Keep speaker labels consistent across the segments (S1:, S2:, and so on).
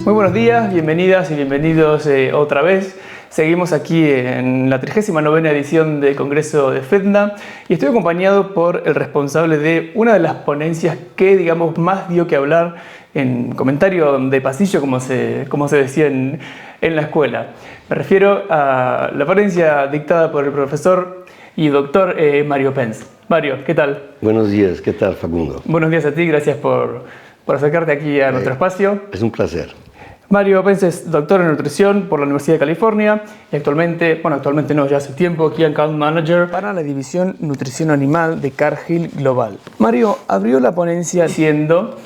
S1: Muy buenos días, bienvenidas y bienvenidos otra vez. Seguimos aquí en la 39ª edición del Congreso de FEDNA y estoy acompañado por el responsable de una de las ponencias que, digamos, más dio que hablar en comentario de pasillo, como se decía en la escuela. Me refiero a la ponencia dictada por el profesor y doctor Mario Pence. Mario, ¿qué tal?
S2: Buenos días, ¿qué tal, Facundo?
S1: Buenos días a ti, gracias por acercarte aquí a nuestro espacio.
S2: Es un placer.
S1: Mario Pence es doctor en nutrición por la Universidad de California y actualmente no, ya hace tiempo, Key Account Manager para la división Nutrición Animal de Cargill Global. Mario abrió la ponencia diciendo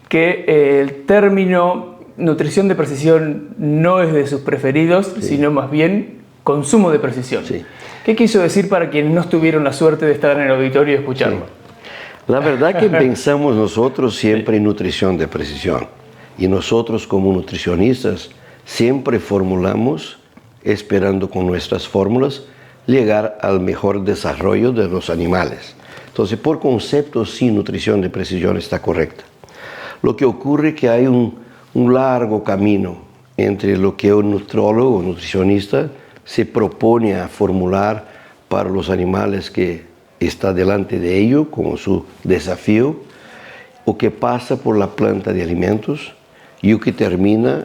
S1: que el término nutrición de precisión no es de sus preferidos, sino más bien consumo de precisión.
S2: Sí.
S1: ¿Qué quiso decir para quienes no tuvieron la suerte de estar en el auditorio y escucharlo?
S2: Sí. La verdad que pensamos nosotros siempre en nutrición de precisión. Y nosotros como nutricionistas siempre formulamos, esperando con nuestras fórmulas, llegar al mejor desarrollo de los animales. Entonces, por concepto, sí, nutrición de precisión está correcta. Lo que ocurre es que hay un largo camino entre lo que un nutrólogo o nutricionista se propone a formular para los animales que está delante de ellos como su desafío, o que pasa por la planta de alimentos, y o que termina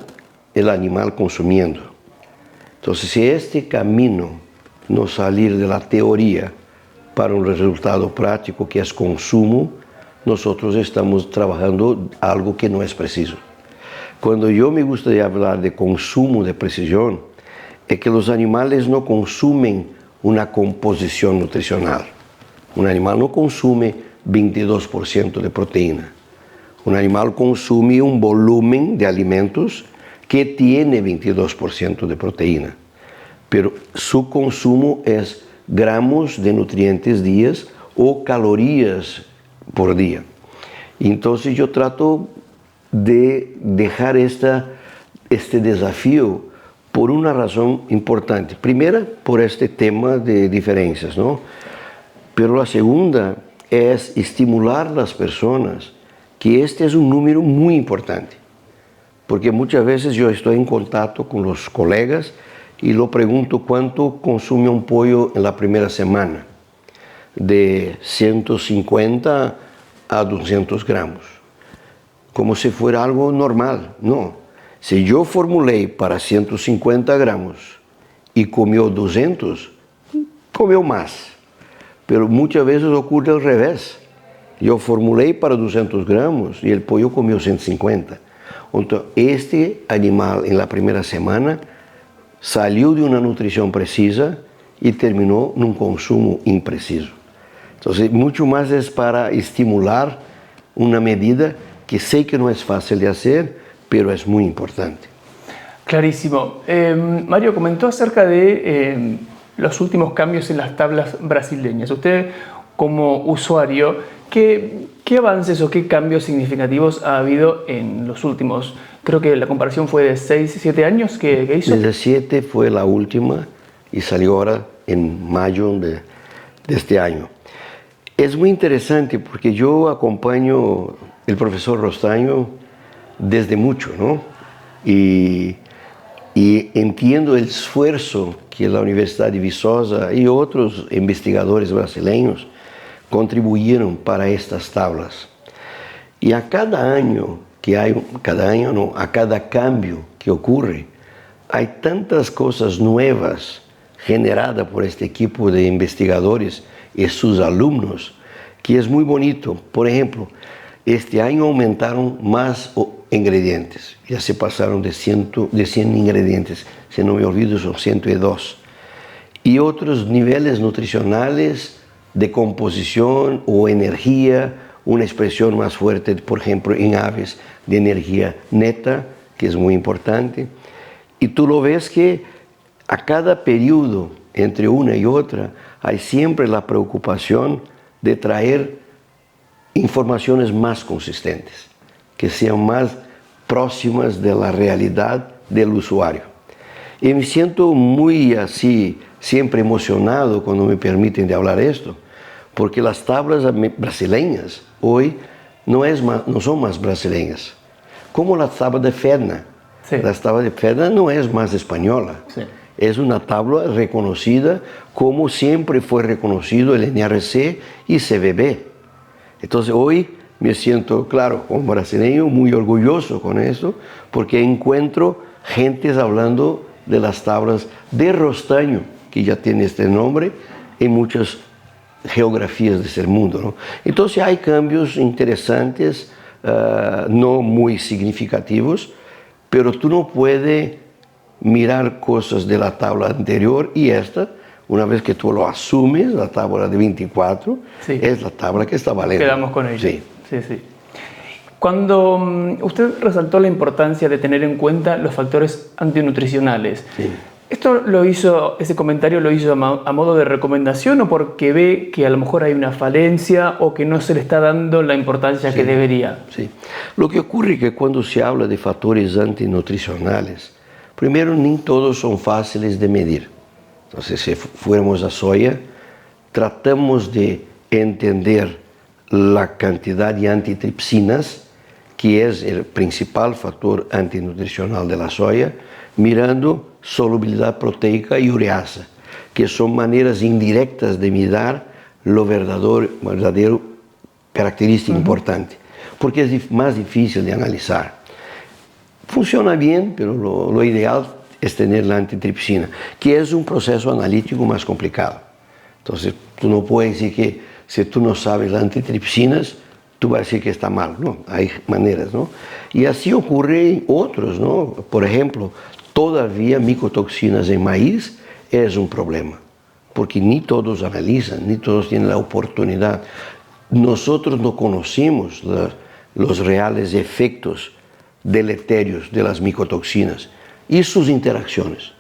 S2: el animal consumiendo. Entonces, si este camino no salir de la teoría para un resultado práctico que es consumo, nosotros estamos trabajando algo que no es preciso. Cuando yo me gusta de hablar de consumo de precisión, es que los animales no consumen una composición nutricional. Un animal no consume 22% de proteína. Un animal consume un volumen de alimentos que tiene 22% de proteína, pero su consumo es gramos de nutrientes días o calorías por día. Entonces yo trato de dejar este desafío por una razón importante. Primera, por este tema de diferencias, ¿no? Pero la segunda es estimular a las personas que este es un número muy importante, porque muchas veces yo estoy en contacto con los colegas y lo pregunto cuánto consume un pollo en la primera semana, de 150 a 200 gramos, como si fuera algo normal. No, si yo formulé para 150 gramos y comió 200, comió más, pero muchas veces ocurre al revés. Yo formulé para 200 gramos y el pollo comió 150. Entonces, este animal en la primera semana salió de una nutrición precisa y terminó en un consumo impreciso. Entonces, mucho más es para estimular una medida que sé que no es fácil de hacer, pero es muy importante.
S1: Clarísimo. Mario comentó acerca de los últimos cambios en las tablas brasileñas. Usted, como usuario, ¿qué avances o qué cambios significativos ha habido en los últimos, creo que la comparación fue de 6, 7 años que hizo?
S2: Desde 7 fue la última y salió ahora en mayo de este año. Es muy interesante porque yo acompaño el profesor Rostaño desde mucho, ¿no? Y entiendo el esfuerzo que la Universidad de Viçosa y otros investigadores brasileños contribuyeron para estas tablas. Y a cada año a cada cambio que ocurre, hay tantas cosas nuevas generadas por este equipo de investigadores y sus alumnos, que es muy bonito. Por ejemplo, este año aumentaron más ingredientes, ya se pasaron de 100 ingredientes, si no me olvido son 102. Y otros niveles nutricionales de composición o energía, una expresión más fuerte, por ejemplo, en aves, de energía neta, que es muy importante. Y tú lo ves que a cada periodo, entre una y otra, hay siempre la preocupación de traer informaciones más consistentes, que sean más próximas de la realidad del usuario. Y me siento muy así, siempre emocionado cuando me permiten de hablar esto, porque las tablas brasileñas hoy no son más brasileñas, como las tablas de FEDNA.
S1: Sí.
S2: La tabla de Fedna no es más española.
S1: Sí.
S2: Es una tabla reconocida como siempre fue reconocido el NRC y CBB. Entonces hoy me siento, claro, como brasileño, muy orgulloso con esto, porque encuentro gentes hablando de las tablas de Rostaño, que ya tiene este nombre, en muchas geografías de ese mundo, ¿no? Entonces hay cambios interesantes, no muy significativos, pero tú no puedes mirar cosas de la tabla anterior y esta, una vez que tú lo asumes, la tabla de 24,
S1: sí,
S2: es la tabla que está valiendo.
S1: Quedamos con ella.
S2: Sí.
S1: Sí, sí. Cuando usted resaltó la importancia de tener en cuenta los factores antinutricionales,
S2: Sí.
S1: ¿esto lo hizo, ese comentario lo hizo a modo de recomendación o porque ve que a lo mejor hay una falencia o que no se le está dando la importancia que debería?
S2: Sí. Lo que ocurre es que cuando se habla de factores antinutricionales, primero, ni todos son fáciles de medir. Entonces, si fuéramos a soya, tratamos de entender la cantidad de antitripsinas, que es el principal factor antinutricional de la soya, mirando solubilidad proteica y ureasa, que son maneras indirectas de medir lo verdadero característica importante, porque es más difícil de analizar. Funciona bien, pero lo ideal es tener la antitripsina, que es un proceso analítico más complicado. Entonces, tú no puedes decir que si tú no sabes las antitripsinas, tú vas a decir que está mal, ¿no? Hay maneras, ¿no? Y así ocurre en otros, ¿no? Por ejemplo, todavía micotoxinas en maíz es un problema, porque ni todos analizan, ni todos tienen la oportunidad. Nosotros no conocemos los reales efectos deleterios de las micotoxinas y sus interacciones,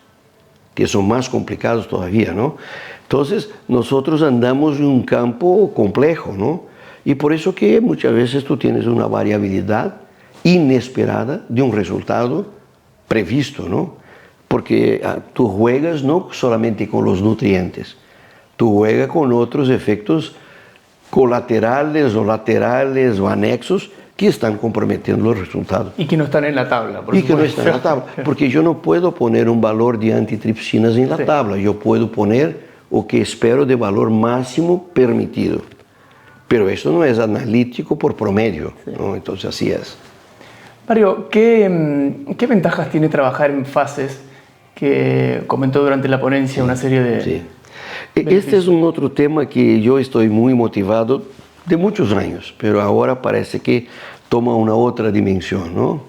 S2: que son más complicados todavía, ¿no? Entonces, nosotros andamos en un campo complejo, ¿no? Y por eso que muchas veces tú tienes una variabilidad inesperada de un resultado previsto, ¿no? Porque tú juegas no solamente con los nutrientes, tú juegas con otros efectos colaterales o laterales o anexos que están comprometiendo los resultados.
S1: Y que no están en la tabla.
S2: Y que no están en la tabla, porque yo no puedo poner un valor de antitripsinas en la tabla, yo puedo poner o que espero de valor máximo permitido. Pero eso no es analítico por promedio, ¿no? Entonces así es.
S1: Mario, ¿qué ventajas tiene trabajar en fases que comentó durante la ponencia una serie de...
S2: Sí. Este es un otro tema que yo estoy muy motivado de muchos años, pero ahora parece que toma una otra dimensión, ¿no?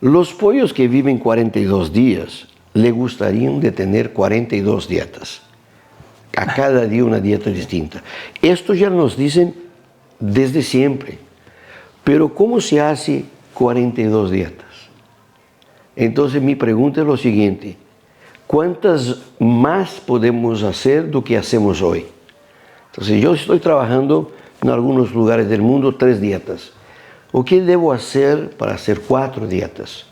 S2: Los pollos que viven 42 días le gustarían de tener 42 dietas. A cada día una dieta distinta. Esto ya nos dicen desde siempre. Pero ¿cómo se hace 42 dietas? Entonces mi pregunta es lo siguiente. ¿Cuántas más podemos hacer do que hacemos hoy? Entonces yo estoy trabajando en algunos lugares del mundo 3 dietas. ¿O qué debo hacer para hacer 4 dietas?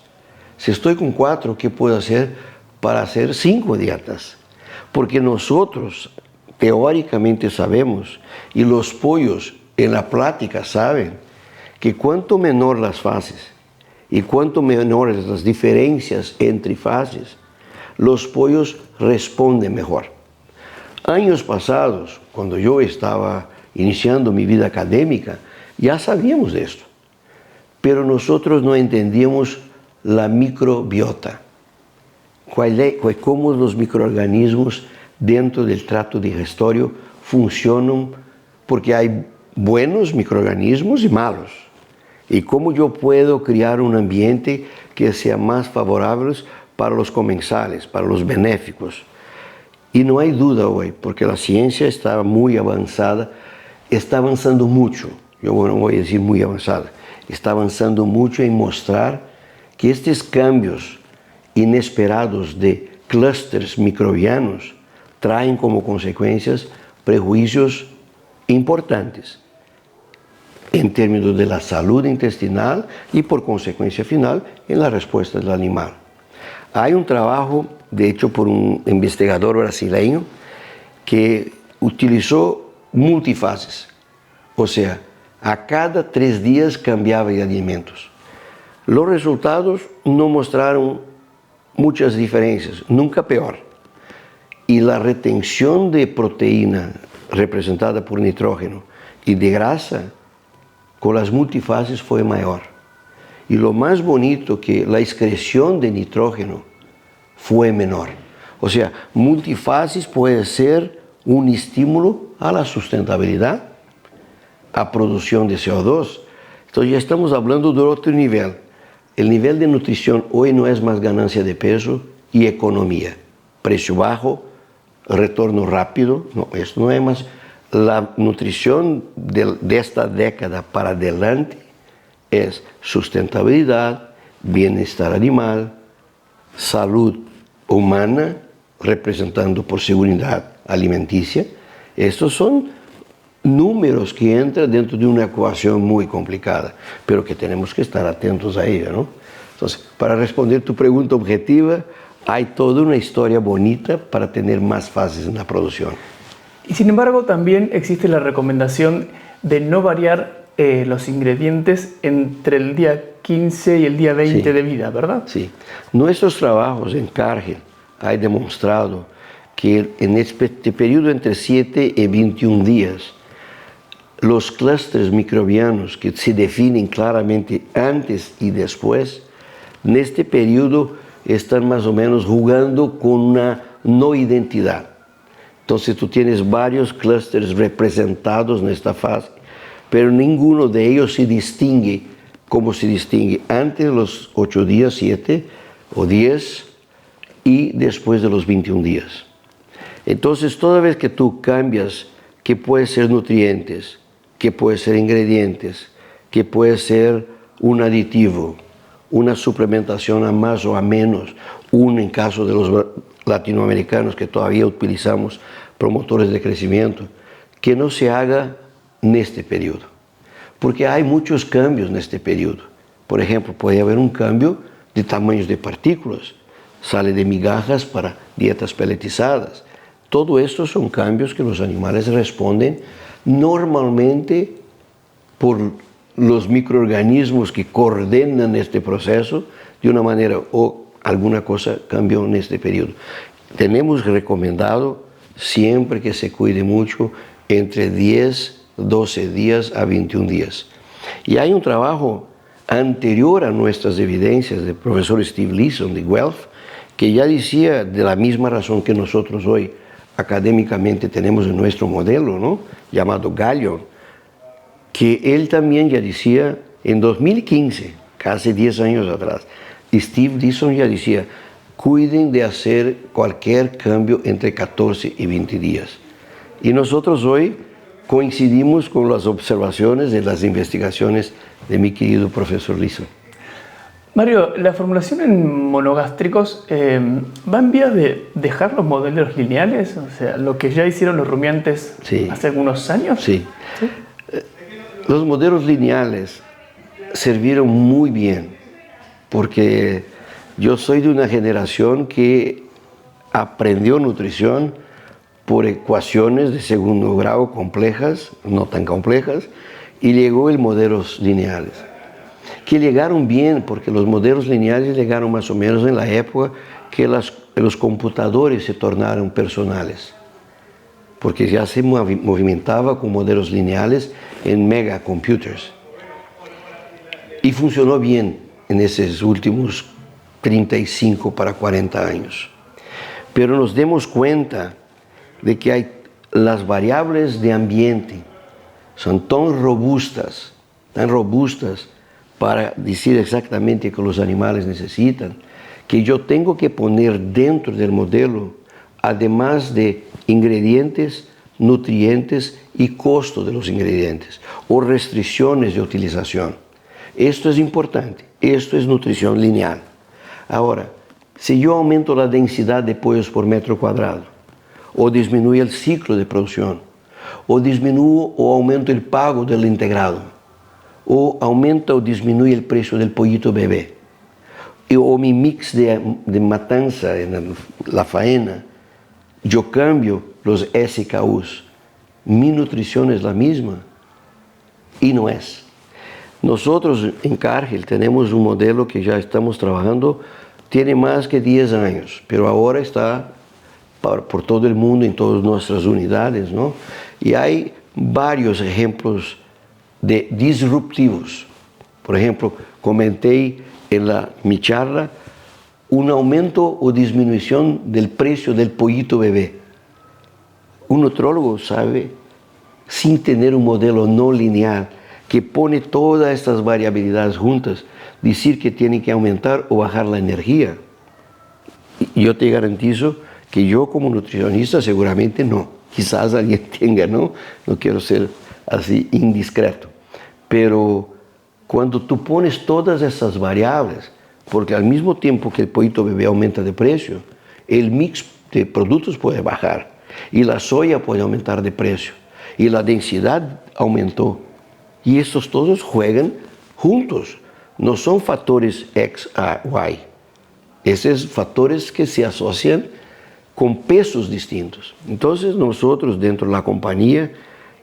S2: Si estoy con 4, ¿qué puedo hacer para hacer 5 dietas? Porque nosotros teóricamente sabemos, y los pollos en la práctica saben, que cuanto menor las fases y cuanto menores las diferencias entre fases, los pollos responden mejor. Años pasados, cuando yo estaba iniciando mi vida académica, ya sabíamos de esto, pero nosotros no entendíamos la microbiota. Cómo los microorganismos dentro del tracto digestivo funcionan, porque hay buenos microorganismos y malos. Y cómo yo puedo crear un ambiente que sea más favorable para los comensales, para los benéficos. Y no hay duda hoy, porque la ciencia está muy avanzada, está avanzando mucho, yo no voy a decir muy avanzada, está avanzando mucho en mostrar que estos cambios inesperados de clústeres microbianos traen como consecuencias prejuicios importantes en términos de la salud intestinal y por consecuencia final en la respuesta del animal. Hay un trabajo, de hecho, por un investigador brasileño que utilizó multifases, o sea, a cada 3 días cambiaba de alimentos. Los resultados no mostraron muchas diferencias, nunca peor. Y la retención de proteína representada por nitrógeno y de grasa con las multifases fue mayor. Y lo más bonito que la excreción de nitrógeno fue menor. O sea, multifases puede ser un estímulo a la sustentabilidad, a producción de CO2. Entonces ya estamos hablando de otro nivel. El nivel de nutrición hoy no es más ganancia de peso y economía. Precio bajo, retorno rápido. No, esto no es más. La nutrición de esta década para adelante es sustentabilidad, bienestar animal, salud humana, representando por seguridad alimenticia. Estos son números que entran dentro de una ecuación muy complicada, pero que tenemos que estar atentos a ella, ¿no? Entonces, para responder tu pregunta objetiva, hay toda una historia bonita para tener más fases en la producción.
S1: Y sin embargo, también existe la recomendación de no variar los ingredientes entre el día 15 y el día 20
S2: Sí.
S1: de vida, ¿verdad?
S2: Sí. Nuestros trabajos en Cargill han demostrado que en este periodo entre 7 y 21 días, los clústeres microbianos que se definen claramente antes y después, en este periodo están más o menos jugando con una no identidad. Entonces tú tienes varios clústeres representados en esta fase, pero ninguno de ellos se distingue como se distingue antes de los 8 días, 7 o 10 y después de los 21 días. Entonces toda vez que tú cambias, que puede ser nutrientes, que puede ser ingredientes, que puede ser un aditivo, una suplementación a más o a menos, en caso de los latinoamericanos que todavía utilizamos promotores de crecimiento, que no se haga en este periodo, porque hay muchos cambios en este periodo. Por ejemplo, puede haber un cambio de tamaños de partículas, sale de migajas para dietas peletizadas. Todo esto son cambios que los animales responden normalmente por los microorganismos que coordinan este proceso de una manera o alguna cosa cambió en este periodo. Tenemos recomendado siempre que se cuide mucho entre 10, 12 días a 21 días. Y hay un trabajo anterior a nuestras evidencias del profesor Steve Leeson de Guelph, que ya decía de la misma razón que nosotros hoy académicamente tenemos en nuestro modelo, ¿no?, llamado Gallion, que él también ya decía en 2015, casi 10 años atrás, Steve Leeson ya decía, cuiden de hacer cualquier cambio entre 14 y 20 días. Y nosotros hoy coincidimos con las observaciones de las investigaciones de mi querido profesor Leeson.
S1: Mario, la formulación en monogástricos va en vías de dejar los modelos lineales, o sea, lo que ya hicieron los rumiantes hace algunos años.
S2: Sí. Los modelos lineales sirvieron muy bien, porque yo soy de una generación que aprendió nutrición por ecuaciones de segundo grado complejas, no tan complejas, y llegó el modelos lineales, que llegaron bien, porque los modelos lineales llegaron más o menos en la época que los computadores se tornaron personales, porque ya se movimentaba con modelos lineales en megacomputers. Y funcionó bien en esos últimos 35 para 40 años. Pero nos demos cuenta de que hay las variables de ambiente son tan robustas para decir exactamente que los animales necesitan, que yo tengo que poner dentro del modelo, además de ingredientes, nutrientes y costo de los ingredientes, o restricciones de utilización. Esto es importante, esto es nutrición lineal. Ahora, si yo aumento la densidad de pollos por metro cuadrado, o disminuyo el ciclo de producción, o disminuyo o aumento el pago del integrado, o aumenta o disminuye el precio del pollito bebé, o mi mix de matanza en la faena, yo cambio los SKUs, mi nutrición es la misma, y no es. Nosotros en Cargill tenemos un modelo que ya estamos trabajando, tiene más que 10 años, pero ahora está por todo el mundo, en todas nuestras unidades, ¿no? Y hay varios ejemplos de disruptivos. Por ejemplo, comenté en mi charla un aumento o disminución del precio del pollito bebé. Un nutrólogo sabe, sin tener un modelo no lineal, que pone todas estas variabilidades juntas, decir que tiene que aumentar o bajar la energía. Y yo te garantizo que yo como nutricionista seguramente no. Quizás alguien tenga, ¿no? No quiero ser así indiscreto. Pero cuando tú pones todas esas variables, porque al mismo tiempo que el pollito bebé aumenta de precio, el mix de productos puede bajar y la soya puede aumentar de precio y la densidad aumentó. Y estos todos juegan juntos, no son factores X a Y. Esos factores que se asocian con pesos distintos. Entonces nosotros dentro de la compañía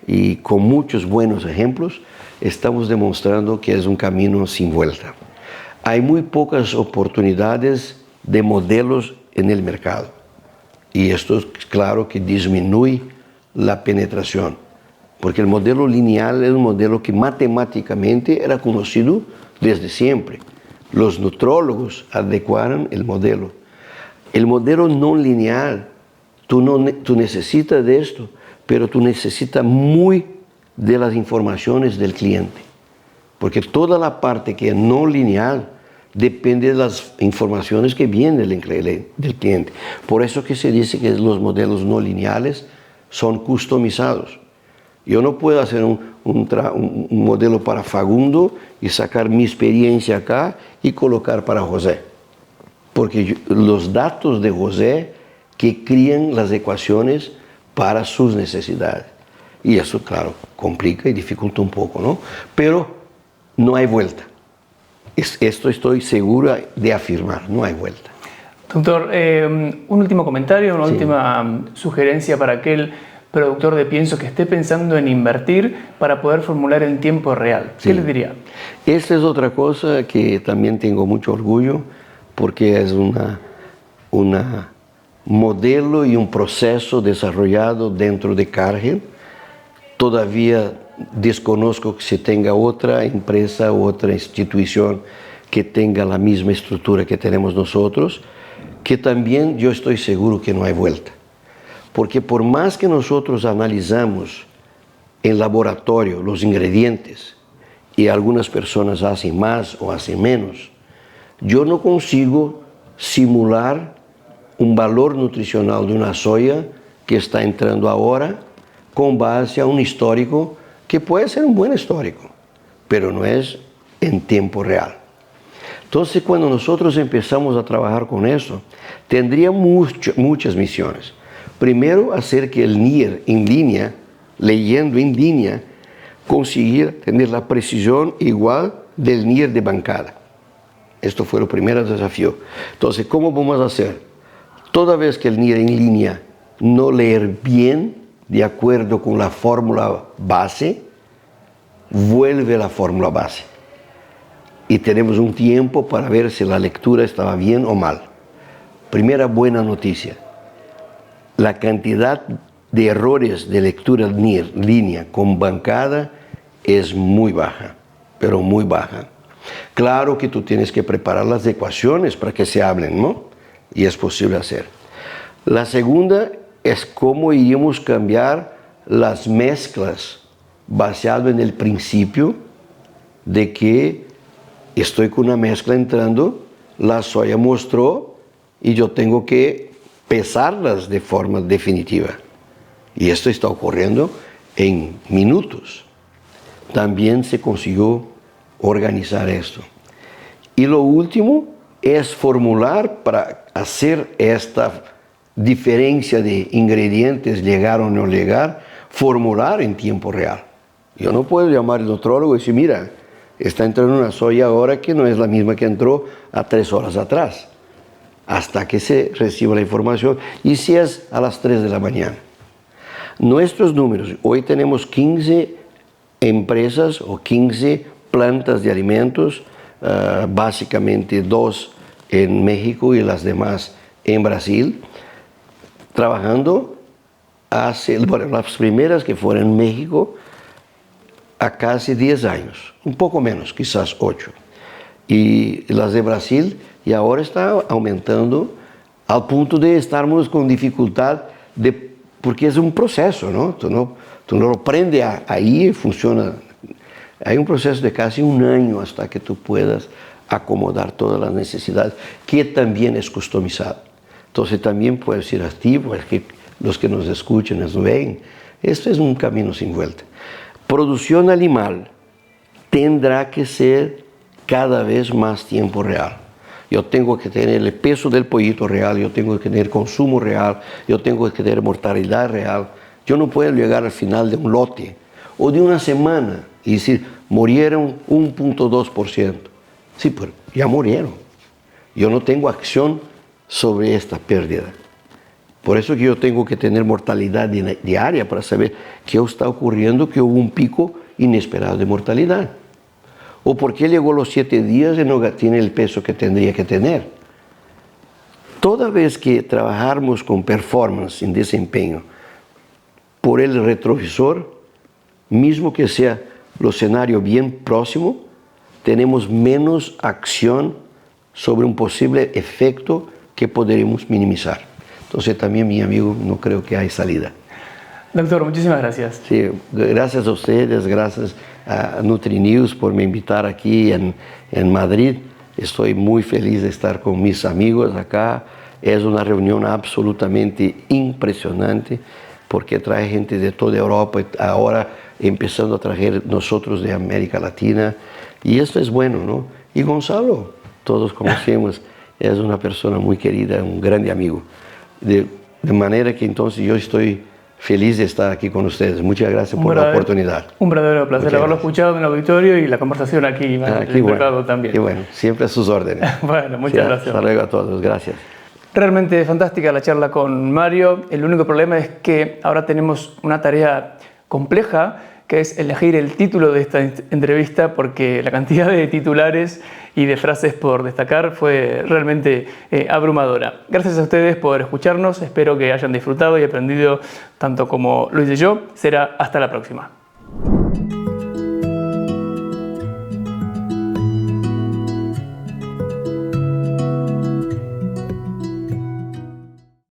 S2: y con muchos buenos ejemplos estamos demostrando que es un camino sin vuelta. Hay muy pocas oportunidades de modelos en el mercado y esto es claro que disminuye la penetración, porque el modelo lineal es un modelo que matemáticamente era conocido desde siempre. Los nutrólogos adecuaron el modelo. El modelo no lineal, tú necesitas de esto, pero tú necesitas muy de las informaciones del cliente, porque toda la parte que es no lineal depende de las informaciones que vienen del cliente. Por eso que se dice que los modelos no lineales son customizados. Yo no puedo hacer un modelo para Fagundo y sacar mi experiencia acá y colocar para José, porque los datos de José que crían las ecuaciones para sus necesidades. Y eso, claro, complica y dificulta un poco, ¿no? Pero no hay vuelta. Esto estoy segura de afirmar, no hay vuelta.
S1: Doctor, un último comentario, una última sugerencia para aquel productor de pienso que esté pensando en invertir para poder formular en tiempo real. ¿Qué le diría?
S2: Esta es otra cosa que también tengo mucho orgullo, porque es un modelo y un proceso desarrollado dentro de Cargill. Todavía desconozco que se tenga otra empresa u otra institución que tenga la misma estructura que tenemos nosotros, que también yo estoy seguro que no hay vuelta. Porque por más que nosotros analizamos en laboratorio los ingredientes y algunas personas hacen más o hacen menos, yo no consigo simular un valor nutricional de una soya que está entrando ahora con base a un histórico que puede ser un buen histórico, pero no es en tiempo real. Entonces, cuando nosotros empezamos a trabajar con eso, tendría muchas misiones. Primero, hacer que el NIR en línea, leyendo en línea, conseguir tener la precisión igual del NIR de bancada. Esto fue el primer desafío. Entonces, ¿cómo vamos a hacer? Toda vez que el NIR en línea no leer bien, de acuerdo con la fórmula base, vuelve la fórmula base. Y tenemos un tiempo para ver si la lectura estaba bien o mal. Primera buena noticia. La cantidad de errores de lectura NIR línea con bancada es muy baja, pero muy baja. Claro que tú tienes que preparar las ecuaciones para que se hablen, ¿no? Y es posible hacer. La segunda es cómo iríamos a cambiar las mezclas basado en el principio de que estoy con una mezcla entrando, la soya mostró y yo tengo que pesarlas de forma definitiva. Y esto está ocurriendo en minutos. También se consiguió organizar esto. Y lo último es formular para hacer esta diferencia de ingredientes, llegar o no llegar, formular en tiempo real. Yo no puedo llamar al nutrólogo y decir, mira, está entrando una soya ahora que no es la misma que entró a 3 horas atrás, hasta que se reciba la información, y si es a las 3 de la mañana. Nuestros números, hoy tenemos 15 empresas o 15 plantas de alimentos, básicamente 2 en México y las demás en Brasil, trabajando bueno, las primeras que fueron en México a casi 10 años, un poco menos, quizás 8. Y las de Brasil, y ahora está aumentando al punto de estarmos con dificultad, porque es un proceso, ¿no? Tú no lo prendes ahí y funciona. Hay un proceso de casi un año hasta que tú puedas acomodar todas las necesidades, que también es customizado. Entonces también puedes decir a ti, porque los que nos escuchan, nos ven, esto es un camino sin vuelta. Producción animal tendrá que ser cada vez más tiempo real. Yo tengo que tener el peso del pollito real, yo tengo que tener consumo real, yo tengo que tener mortalidad real. Yo no puedo llegar al final de un lote o de una semana y decir, murieron 1.2%. Sí, pero ya murieron. Yo no tengo acción sobre esta pérdida. Por eso que yo tengo que tener mortalidad diaria para saber qué está ocurriendo, que hubo un pico inesperado de mortalidad. O por qué llegó los 7 días y no tiene el peso que tendría que tener. Toda vez que trabajamos con performance, en desempeño, por el retrovisor, mismo que sea el escenario bien próximo, tenemos menos acción sobre un posible efecto que podremos minimizar. Entonces también, mi amigo, no creo que hay salida.
S1: Doctor, muchísimas gracias.
S2: Sí, gracias a ustedes, gracias a NutriNews por me invitar aquí en Madrid. Estoy muy feliz de estar con mis amigos acá. Es una reunión absolutamente impresionante porque trae gente de toda Europa, ahora empezando a traer nosotros de América Latina. Y esto es bueno, ¿no? Y Gonzalo, todos conocemos, es una persona muy querida, un grande amigo. De manera que entonces yo estoy feliz de estar aquí con ustedes. Muchas gracias por la oportunidad.
S1: Un verdadero placer haberlo escuchado en el auditorio y la conversación aquí en el mercado también.
S2: Qué bueno, siempre a sus órdenes.
S1: Bueno, muchas gracias.
S2: Hasta luego a todos, gracias.
S1: Realmente fantástica la charla con Mario. El único problema es que ahora tenemos una tarea compleja, que es elegir el título de esta entrevista, porque la cantidad de titulares y de frases por destacar fue realmente abrumadora. Gracias a ustedes por escucharnos, espero que hayan disfrutado y aprendido tanto como lo hice yo. Será hasta la próxima.